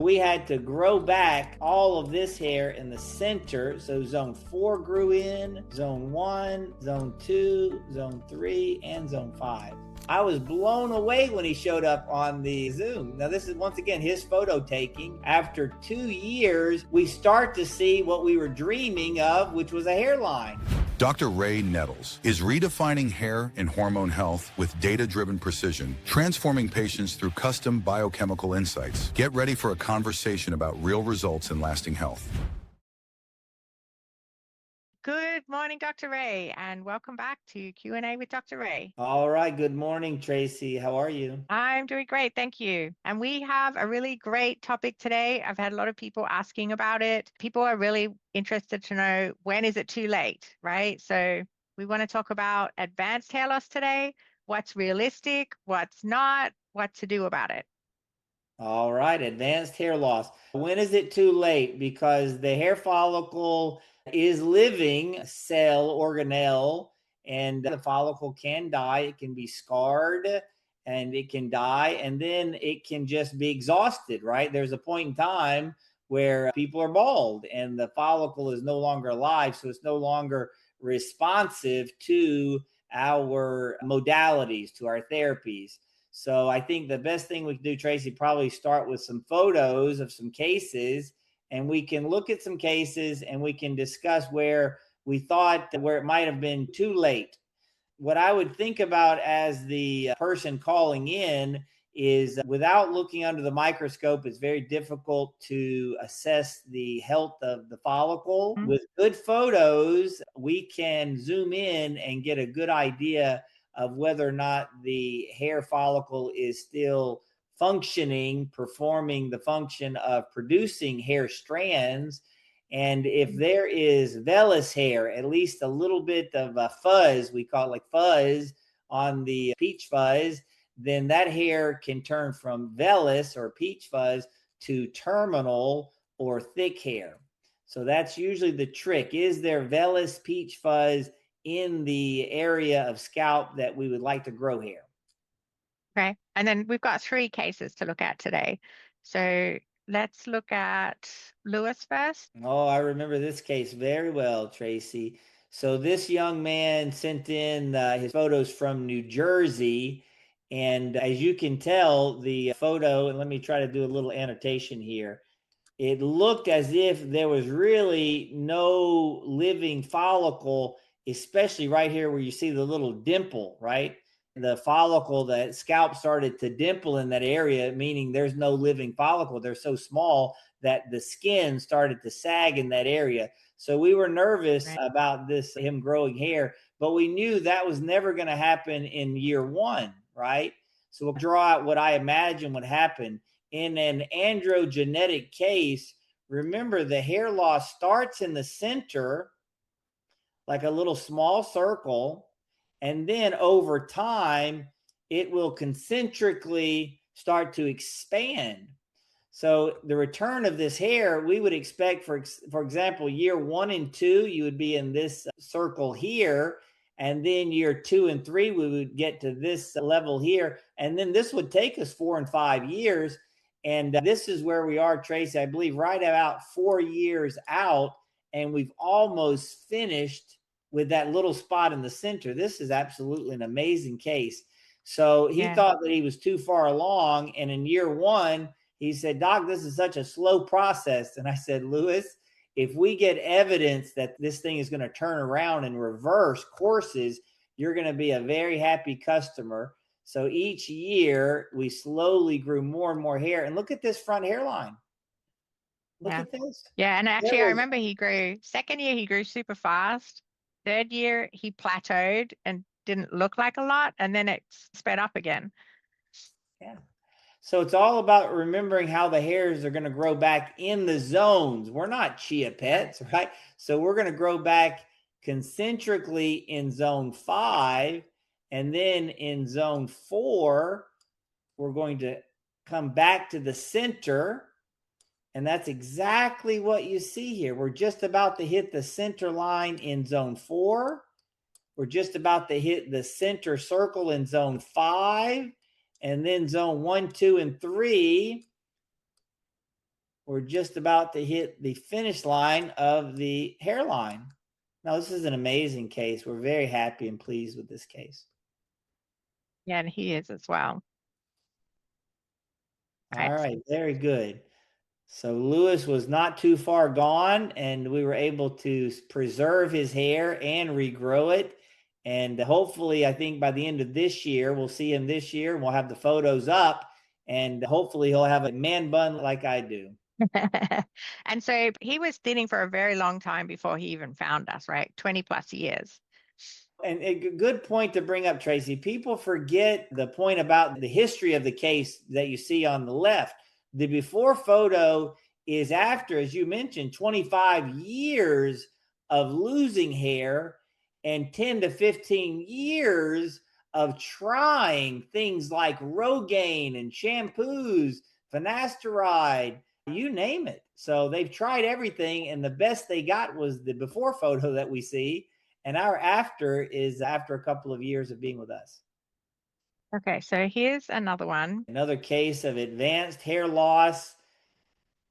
We had to grow back all of this hair in the center. So zone 4 grew in, zone 1, zone 2, zone 3, and zone 5. I was blown away when he showed up on the Zoom. Now, this is once again his photo taking. After 2 years, we start to see what we were dreaming of, which was a hairline. Dr. Ray Nettles is redefining hair and hormone health with data-driven precision, transforming patients through custom biochemical insights. Get ready for a conversation about real results and lasting health. Good morning, Dr. Ray, and welcome back to Q&A with Dr. Ray. All right. Good morning, Tracy. How are you? I'm doing great, thank you. And we have a really great topic today. I've had a lot of people asking about it. People are really interested to know, when is it too late, right? So we want to talk about advanced hair loss today, what's realistic, what's not, what to do about it. All right. Advanced hair loss. When is it too late? Because the hair follicle is living cell organelle, and the follicle can die. It can be scarred and it can die, and then it can just be exhausted, right? There's a point in time where people are bald and the follicle is no longer alive. So it's no longer responsive to our modalities, to our therapies. So I think the best thing we can do, Tracy, probably start with some photos of some cases, and we can look at some cases and we can discuss where we thought where it might have been too late. What I would think about as the person calling in is, without looking under the microscope, it's very difficult to assess the health of the follicle. Mm-hmm. With good photos, we can zoom in and get a good idea of whether or not the hair follicle is still functioning, performing the function of producing hair strands. And if there is vellus hair, at least a little bit of a fuzz, we call it like fuzz on the peach fuzz, then that hair can turn from vellus or peach fuzz to terminal or thick hair. So that's usually the trick. Is there vellus peach fuzz in the area of scalp that we would like to grow hair? Okay, and then we've got 3 cases to look at today. So let's look at Lewis first. Oh, I remember this case very well, Tracy. So this young man sent in his photos from New Jersey. And as you can tell, the photo, and let me try to do a little annotation here. It looked as if there was really no living follicle, especially right here where you see the little dimple, right? The follicle, the scalp started to dimple in that area, meaning there's no living follicle. They're so small that the skin started to sag in that area. So we were nervous about this, him growing hair, but we knew that was never going to happen in year 1, right? So we'll draw out what I imagine would happen. In an androgenetic case, remember the hair loss starts in the center, like a little small circle, and then over time, it will concentrically start to expand. So the return of this hair, we would expect, for example, year 1 and 2, you would be in this circle here. And then year 2 and 3, we would get to this level here. And then this would take us 4 and 5 years. And this is where we are, Tracy, I believe right about 4 years out. And we've almost finished with that little spot in the center. This is absolutely an amazing case. So he thought that he was too far along. And in year 1, he said, "Doc, this is such a slow process." And I said, "Lewis, if we get evidence that this thing is going to turn around and reverse courses, you're going to be a very happy customer." So each year we slowly grew more and more hair. And look at this front hairline. Look at this. Yeah, and actually I remember he grew, 2nd year he grew super fast. 3rd year he plateaued and didn't look like a lot, and then it sped up again. Yeah. So it's all about remembering how the hairs are going to grow back in the zones. We're not chia pets, right? So we're going to grow back concentrically in zone 5. And then in zone 4, we're going to come back to the center. And that's exactly what you see here. We're just about to hit the center line in zone 4. We're just about to hit the center circle in zone 5. And then zone 1, 2, and 3, we're just about to hit the finish line of the hairline. Now, this is an amazing case. We're very happy and pleased with this case. Yeah, and he is as well. All right, very good. So Lewis was not too far gone, and we were able to preserve his hair and regrow it. And hopefully, I think by the end of this year, we'll see him this year, and we'll have the photos up, and hopefully he'll have a man bun like I do. And so he was thinning for a very long time before he even found us, right? 20 plus years. And a good point to bring up, Tracy. People forget the point about the history of the case that you see on the left. The before photo is after, as you mentioned, 25 years of losing hair and 10 to 15 years of trying things like Rogaine and shampoos, finasteride, you name it. So they've tried everything, and the best they got was the before photo that we see. And our after is after a couple of years of being with us. Okay, so here's another one. Another case of advanced hair loss.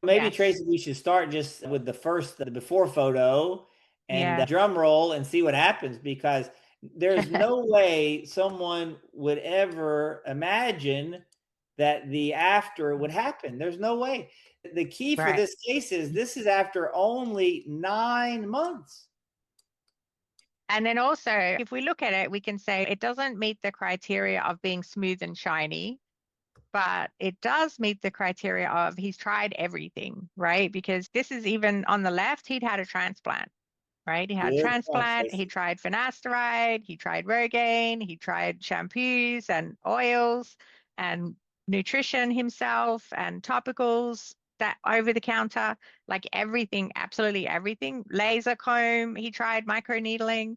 Maybe, Yes. Tracy, we should start just with the before photo and Yeah. drum roll and see what happens, because there's no way someone would ever imagine that the after would happen. There's no way. The key for Right. this case is this is after only 9 months. And then also, if we look at it, we can say it doesn't meet the criteria of being smooth and shiny, but it does meet the criteria of he's tried everything, right? Because this is even on the left, he'd had a transplant, right? He had a Good point, transplant, he Tracy. tried finasteride, he tried Rogaine, he tried shampoos and oils and nutrition himself and topicals that over the counter, like everything, absolutely everything. Laser comb, he tried microneedling,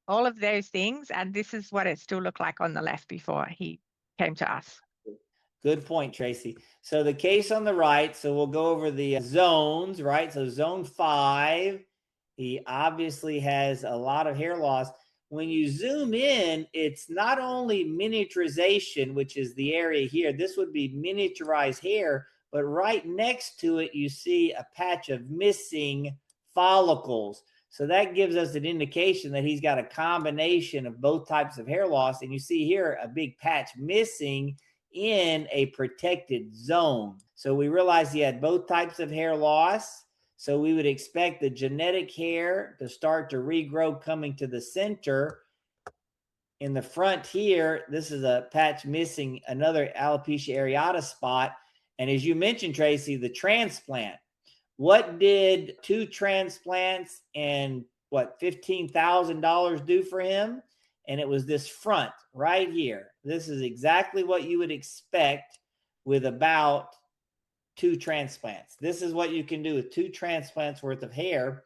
all of those things. And this is what it still looked like on the left before he came to us. Good point, Tracy. So the case on the right, so we'll go over the zones, right? So zone 5, he obviously has a lot of hair loss. When you zoom in, it's not only miniaturization, which is the area here. This would be miniaturized hair, but right next to it, you see a patch of missing follicles. So that gives us an indication that he's got a combination of both types of hair loss. And you see here a big patch missing in a protected zone. So we realized he had both types of hair loss. So we would expect the genetic hair to start to regrow coming to the center. In the front here, this is a patch missing another alopecia areata spot. And as you mentioned, Tracy, the transplant. What did 2 transplants and $15,000 do for him? And it was this front right here. This is exactly what you would expect with about 2 transplants. This is what you can do with 2 transplants worth of hair.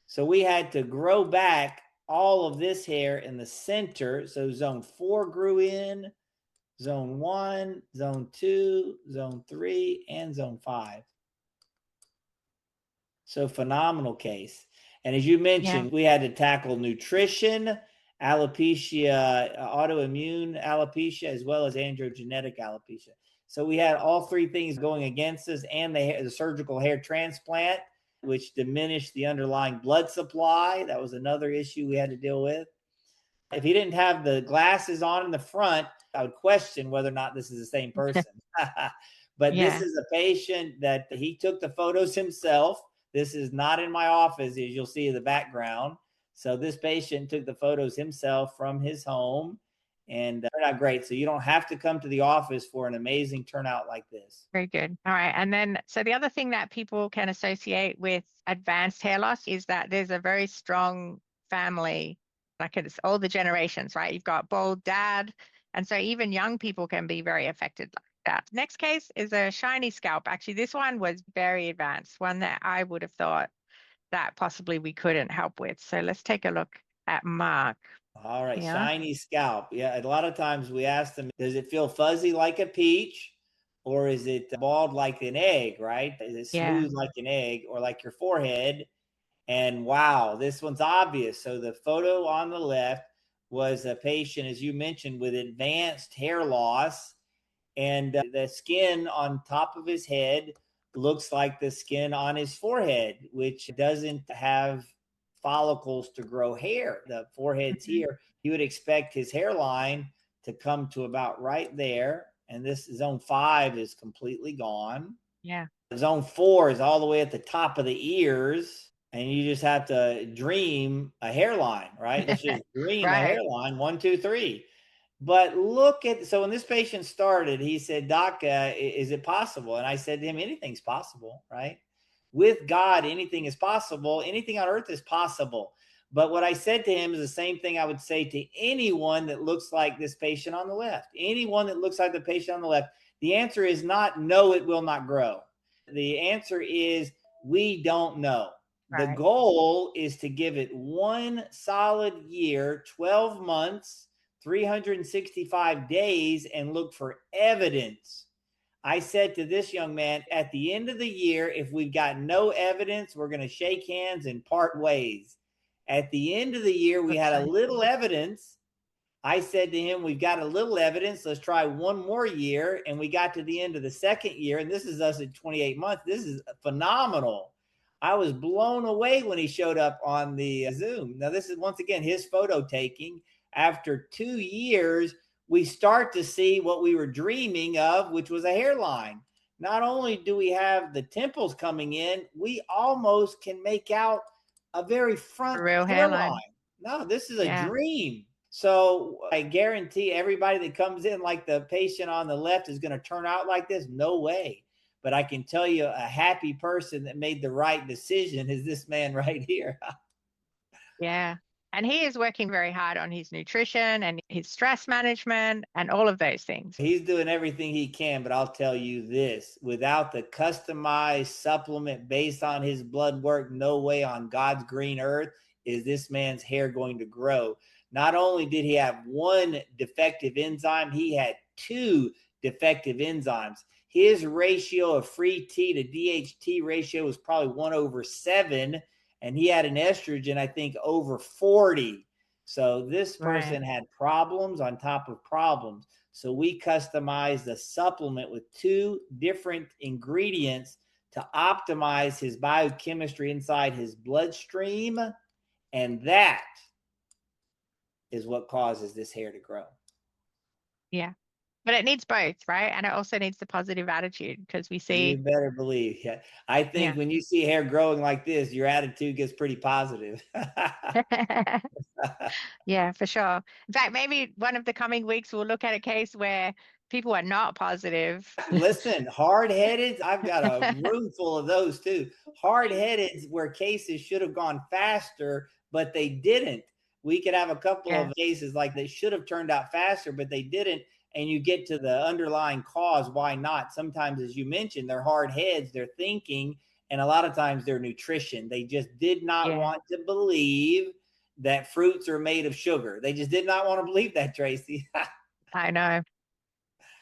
So we had to grow back all of this hair in the center. So zone 4 grew in, zone 1, zone 2, zone 3, and zone 5. So phenomenal case. And as you mentioned, we had to tackle nutrition, alopecia, autoimmune alopecia, as well as androgenetic alopecia. So we had all 3 things going against us, and the surgical hair transplant, which diminished the underlying blood supply. That was another issue we had to deal with. If he didn't have the glasses on in the front, I would question whether or not this is the same person. But this is a patient that he took the photos himself. This is not in my office, as you'll see in the background. So this patient took the photos himself from his home, and they're not great. So you don't have to come to the office for an amazing turnout like this. Very good. All right. And then, so the other thing that people can associate with advanced hair loss is that there's a very strong family, like it's all the generations, right? You've got bald dad. And so even young people can be very affected like that. Next case is a shiny scalp. Actually, this one was very advanced, one that I would have thought that possibly we couldn't help with. So let's take a look at Mark. All right, Yeah. shiny scalp. Yeah, a lot of times we ask them, does it feel fuzzy like a peach, or is it bald like an egg, right? Is it smooth like an egg, or like your forehead? And wow, this one's obvious. So the photo on the left was a patient, as you mentioned, with advanced hair loss, and the skin on top of his head looks like the skin on his forehead, which doesn't have follicles to grow hair. The forehead's here. You would expect his hairline to come to about right there. And this zone 5 is completely gone. Yeah. Zone 4 is all the way at the top of the ears. And you just have to dream a hairline, right? Let's just dream a Right. hairline. 1, 2, 3. But look at, so when this patient started, he said, Doc, is it possible? And I said to him, anything's possible, right? With God, anything is possible. Anything on earth is possible. But what I said to him is the same thing I would say to anyone that looks like this patient on the left. Anyone that looks like the patient on the left. The answer is not, no, it will not grow. The answer is, we don't know. The Right. goal is to give it one solid year, 12 months, 365 days, and look for evidence. I said to this young man, at the end of the year, if we've got no evidence, we're going to shake hands and part ways. At the end of the year, we had a little evidence. I said to him, we've got a little evidence. Let's try one more year. And we got to the end of the second year. And this is us at 28 months. This is phenomenal. I was blown away when he showed up on the Zoom. Now, this is once again his photo taking. After 2 years, we start to see what we were dreaming of, which was a hairline. Not only do we have the temples coming in, we almost can make out a very front A real hairline. hairline. No, this is a Yeah. dream. So I guarantee everybody that comes in like the patient on the left is going to turn out like this. No way. But I can tell you, a happy person that made the right decision is this man right here. Yeah. And he is working very hard on his nutrition and his stress management and all of those things. He's doing everything he can, but I'll tell you this, without the customized supplement based on his blood work, no way on God's green earth is this man's hair going to grow. Not only did he have one defective enzyme, he had 2 defective enzymes. His ratio of free T to DHT ratio was probably 1/7, and he had an estrogen, I think, over 40. So this person had problems on top of problems. So we customized a supplement with 2 different ingredients to optimize his biochemistry inside his bloodstream. And that is what causes this hair to grow. Yeah. But it needs both, right? And it also needs the positive attitude because we see. You better believe. Yeah. I think when you see hair growing like this, your attitude gets pretty positive. Yeah, for sure. In fact, maybe one of the coming weeks we'll look at a case where people are not positive. Listen, hard-headed, I've got a room full of those too. Hard-headed where cases should have gone faster, but they didn't. We could have a couple of cases like they should have turned out faster, but they didn't. And you get to the underlying cause, why not? Sometimes, as you mentioned, they're hard heads, they're thinking, and a lot of times they're nutrition. They just did not want to believe that fruits are made of sugar. They just did not want to believe that, Tracy. I know.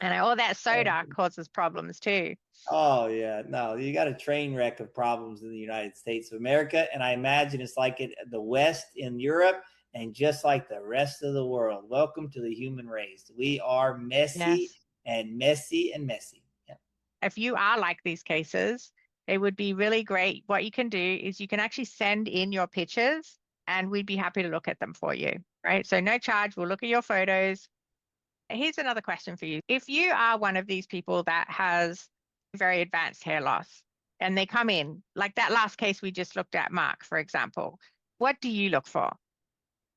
And all that soda causes problems too. Oh, yeah. No, you got a train wreck of problems in the United States of America. And I imagine it's like the West in Europe. And just like the rest of the world, welcome to the human race. We are messy and messy and messy. Yeah. If you are like these cases, it would be really great. What you can do is you can actually send in your pictures and we'd be happy to look at them for you, right? So no charge, we'll look at your photos. Here's another question for you. If you are one of these people that has very advanced hair loss and they come in, like that last case we just looked at, Mark, for example, what do you look for?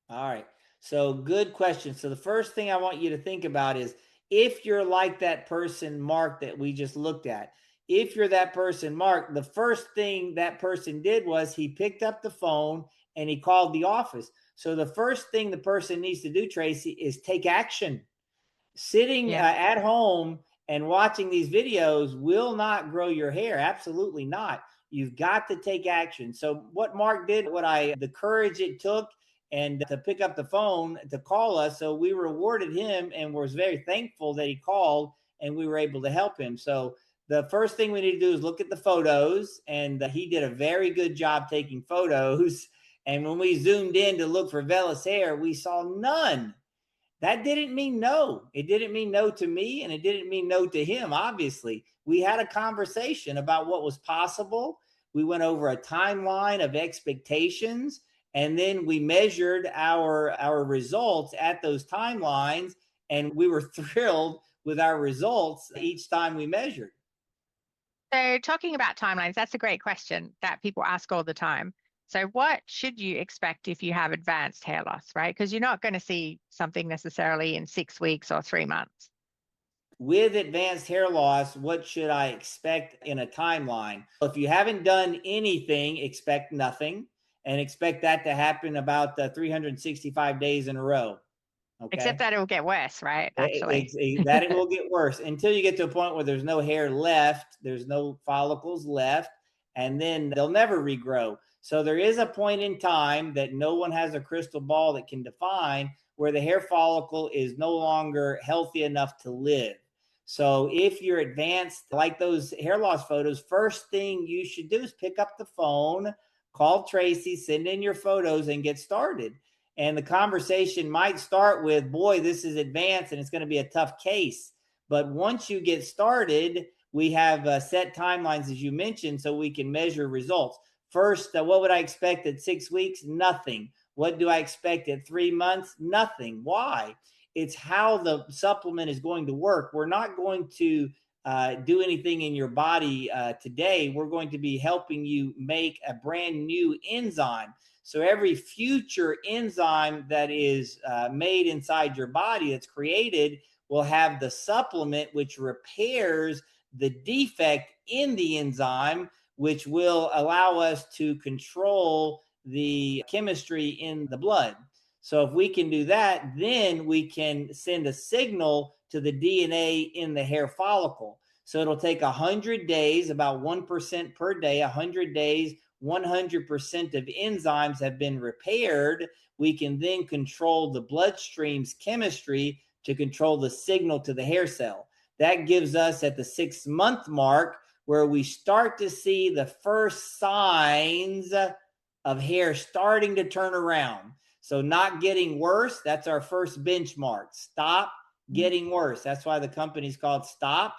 All right. So good question. So the first thing I want you to think about is if you're like that person, Mark, that we just looked at, if you're that person, Mark, the first thing that person did was he picked up the phone and he called the office. So the first thing the person needs to do, Tracy, is take action. Sitting at home and watching these videos will not grow your hair. Absolutely not. You've got to take action. So what Mark did, the courage it took, and to pick up the phone to call us. So we rewarded him and was very thankful that he called and we were able to help him. So the first thing we need to do is look at the photos, and he did a very good job taking photos. And when we zoomed in to look for vellus hair, we saw none. That didn't mean no. It didn't mean no to me, and it didn't mean no to him. Obviously, we had a conversation about what was possible. We went over a timeline of expectations, and then we measured our results at those timelines, and we were thrilled with our results each time we measured. So talking about timelines, that's a great question that people ask all the time. So what should you expect if you have advanced hair loss, right? Because you're not going to see something necessarily in 6 weeks or 3 months. With advanced hair loss, what should I expect in a timeline? If you haven't done anything, expect nothing, and expect that to happen about 365 days in a row. Except Okay. that it will get worse, right? Actually. That it will get worse until you get to a point where there's no hair left, there's no follicles left, and then they'll never regrow. So there is a point in time that no one has a crystal ball that can define where the hair follicle is no longer healthy enough to live. So if you're advanced, like those hair loss photos, first thing you should do is pick up the phone, call Tracy, send in your photos, and get started. And the conversation might start with, boy, this is advanced and it's going to be a tough case. But once you get started, we have set timelines, as you mentioned, so we can measure results. First, what would I expect at 6 weeks? Nothing. What do I expect at 3 months? Nothing. Why? It's how the supplement is going to work. We're not going to do anything in your body today. We're going to be helping you make a brand new enzyme. So every future enzyme that is made inside your body that's created will have the supplement which repairs the defect in the enzyme, which will allow us to control the chemistry in the blood. So if we can do that, then we can send a signal to the DNA in the hair follicle. So it'll take 100 days, about 1% per day, 100 days, 100% of enzymes have been repaired. We can then control the bloodstream's chemistry to control the signal to the hair cell. That gives us at the 6-month mark where we start to see the first signs of hair starting to turn around. So not getting worse, that's our first benchmark. Stop getting worse. That's why the company's called Stop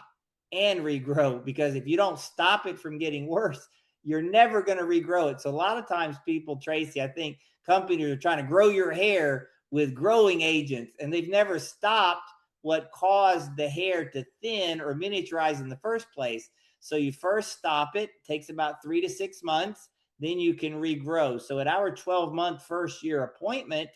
and Regrow, because if you don't stop it from getting worse, you're never going to regrow it. So a lot of times people, Tracy, I think companies are trying to grow your hair with growing agents, and they've never stopped what caused the hair to thin or miniaturize in the first place. So you first stop it, takes about 3 to 6 months, then you can regrow. So at our 12-month first year appointment,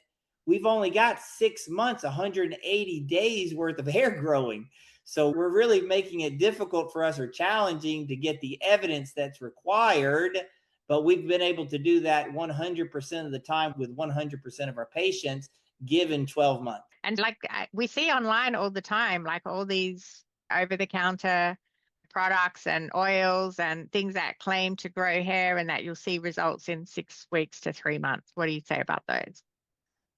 we've only got 6 months, 180 days worth of hair growing. So we're really making it difficult for us, or challenging, to get the evidence that's required. But we've been able to do that 100% of the time with 100% of our patients given 12 months. And like we see online all the time, like all these over-the-counter products and oils and things that claim to grow hair and that you'll see results in 6 weeks to 3 months. What do you say about those?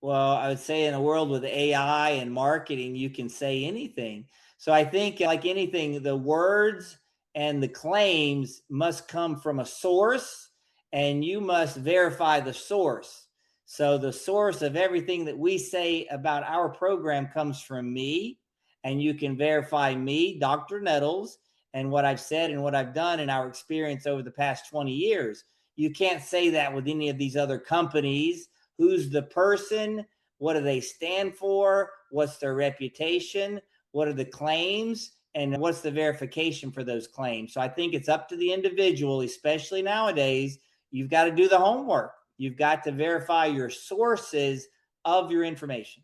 Well, I would say in a world with AI and marketing, you can say anything. So I think, like anything, the words and the claims must come from a source, and you must verify the source. So the source of everything that we say about our program comes from me, and you can verify me, Dr. Nettles, and what I've said and what I've done in our experience over the past 20 years. You can't say that with any of these other companies. Who's the person? What do they stand for? What's their reputation? What are the claims? And what's the verification for those claims? So I think it's up to the individual, especially nowadays. You've got to do the homework. You've got to verify your sources of your information.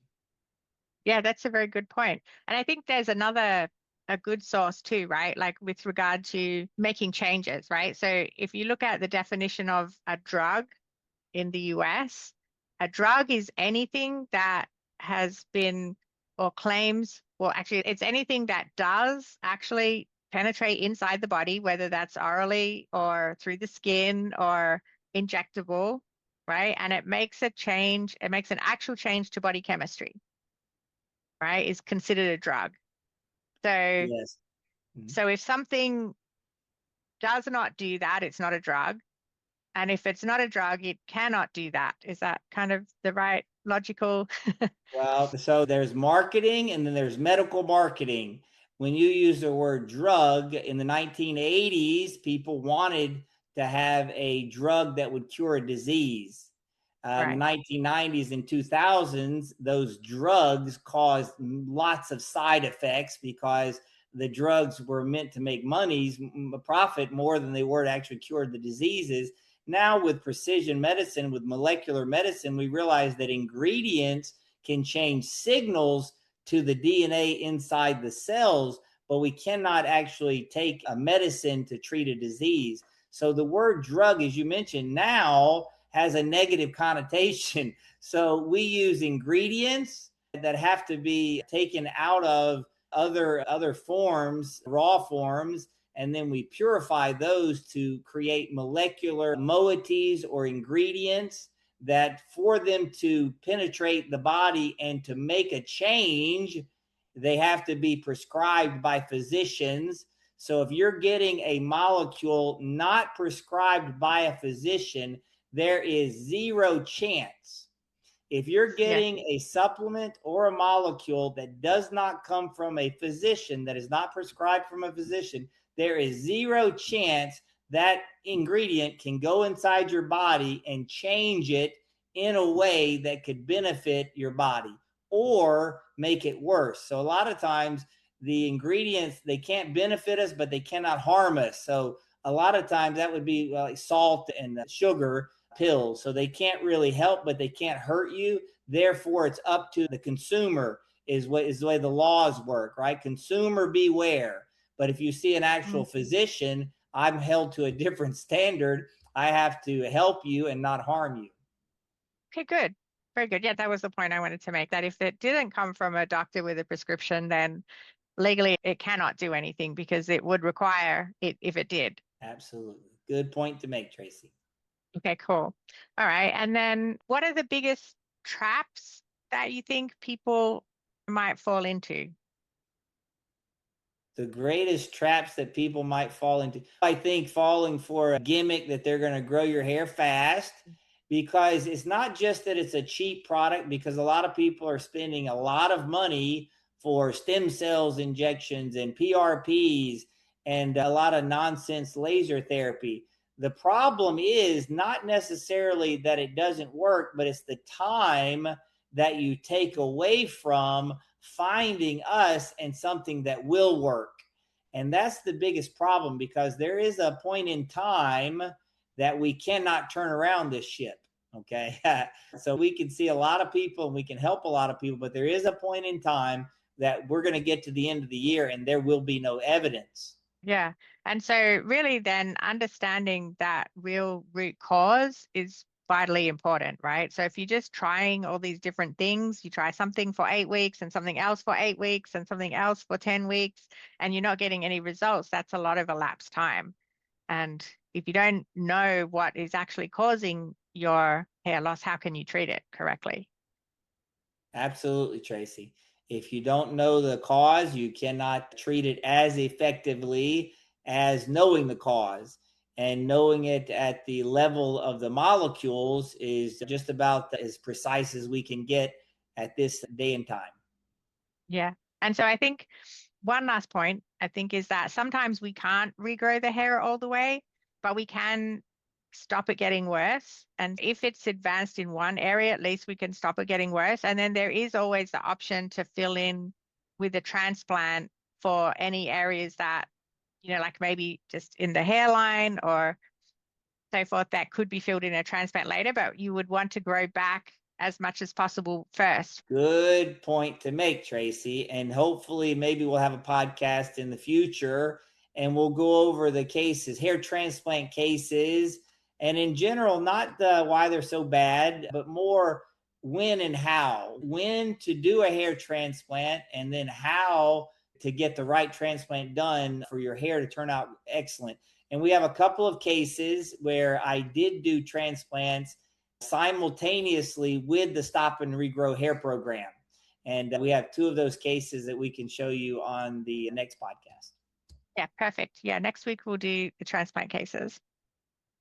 Yeah, that's a very good point. And I think there's a good source too, right? Like with regard to making changes, right? So if you look at the definition of a drug in the US, a drug is anything that has been, or claims, well, actually, it's anything that does actually penetrate inside the body, whether that's orally or through the skin or injectable, right? And it makes a change, it makes an actual change to body chemistry, right? Is considered a drug. So, Yes. so if something does not do that, it's not a drug. And if it's not a drug, it cannot do that. Is that kind of the right logical? Well, so there's marketing and then there's medical marketing. When you use the word drug in the 1980s, people wanted to have a drug that would cure a disease. In the Right. 1990s and 2000s, those drugs caused lots of side effects because the drugs were meant to make profit more than they were to actually cure the diseases. Now, with precision medicine, with molecular medicine, we realize that ingredients can change signals to the DNA inside the cells, but we cannot actually take a medicine to treat a disease. So the word drug, as you mentioned, now has a negative connotation. So we use ingredients that have to be taken out of other forms, raw forms, and then we purify those to create molecular moieties or ingredients that for them to penetrate the body and to make a change, they have to be prescribed by physicians. So if you're getting a molecule not prescribed by a physician, there is zero chance. If you're Yeah. getting a supplement or a molecule that does not come from a physician, that is not prescribed from a physician, there is zero chance that ingredient can go inside your body and change it in a way that could benefit your body or make it worse. So a lot of times the ingredients, they can't benefit us, but they cannot harm us. So a lot of times that would be like salt and sugar pills. So they can't really help, but they can't hurt you. Therefore, it's up to the consumer is the way the laws work, right? Consumer beware. But if you see an actual physician, I'm held to a different standard. I have to help you and not harm you. Okay, good. Very good. Yeah, that was the point I wanted to make, that if it didn't come from a doctor with a prescription, then legally it cannot do anything because it would require it if it did. Absolutely. Good point to make, Tracy. Okay, cool. All right. And then what are the biggest traps that you think people might fall into? The greatest traps that people might fall into, I think, falling for a gimmick that they're going to grow your hair fast, because it's not just that it's a cheap product, because a lot of people are spending a lot of money for stem cells injections and PRPs and a lot of nonsense laser therapy. The problem is not necessarily that it doesn't work, but it's the time that you take away from finding us and something that will work. And that's the biggest problem, because there is a point in time that we cannot turn around this ship. Okay. So we can see a lot of people and we can help a lot of people, but there is a point in time that we're going to get to the end of the year and there will be no evidence. Yeah. And so really then understanding that real root cause is vitally important, right? So if you're just trying all these different things, you try something for 8 weeks and something else for 8 weeks and something else for 10 weeks, and you're not getting any results, that's a lot of elapsed time. And if you don't know what is actually causing your hair loss, how can you treat it correctly? Absolutely, Tracy. If you don't know the cause, you cannot treat it as effectively as knowing the cause. And knowing it at the level of the molecules is just about as precise as we can get at this day and time. Yeah. And so I think one last point, I think, is that sometimes we can't regrow the hair all the way, but we can stop it getting worse. And if it's advanced in one area, at least we can stop it getting worse. And then there is always the option to fill in with a transplant for any areas that, like maybe just in the hairline or so forth, that could be filled in a transplant later, but you would want to grow back as much as possible first. Good point to make, Tracy. And hopefully, maybe we'll have a podcast in the future and we'll go over the cases, hair transplant cases, and in general, not why they're so bad, but more when and how, when to do a hair transplant, and then how to get the right transplant done for your hair to turn out excellent. And we have a couple of cases where I did do transplants simultaneously with the Stop and Regrow hair program. And we have two of those cases that we can show you on the next podcast. Yeah, perfect. Yeah, next week we'll do the transplant cases.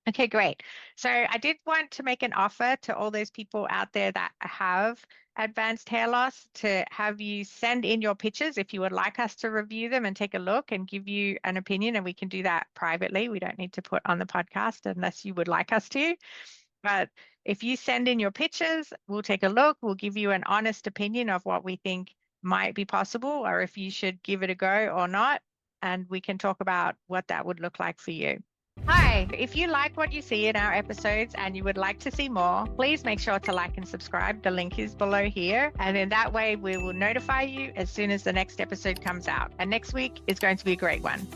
Okay, great. So I did want to make an offer to all those people out there that have advanced hair loss to have you send in your pictures if you would like us to review them and take a look and give you an opinion. And we can do that privately. We don't need to put on the podcast unless you would like us to. But if you send in your pictures, we'll take a look. We'll give you an honest opinion of what we think might be possible or if you should give it a go or not. And we can talk about what that would look like for you. Hi, if you like what you see in our episodes and you would like to see more, please make sure to like and subscribe. The link is below here. And in that way, we will notify you as soon as the next episode comes out. And next week is going to be a great one.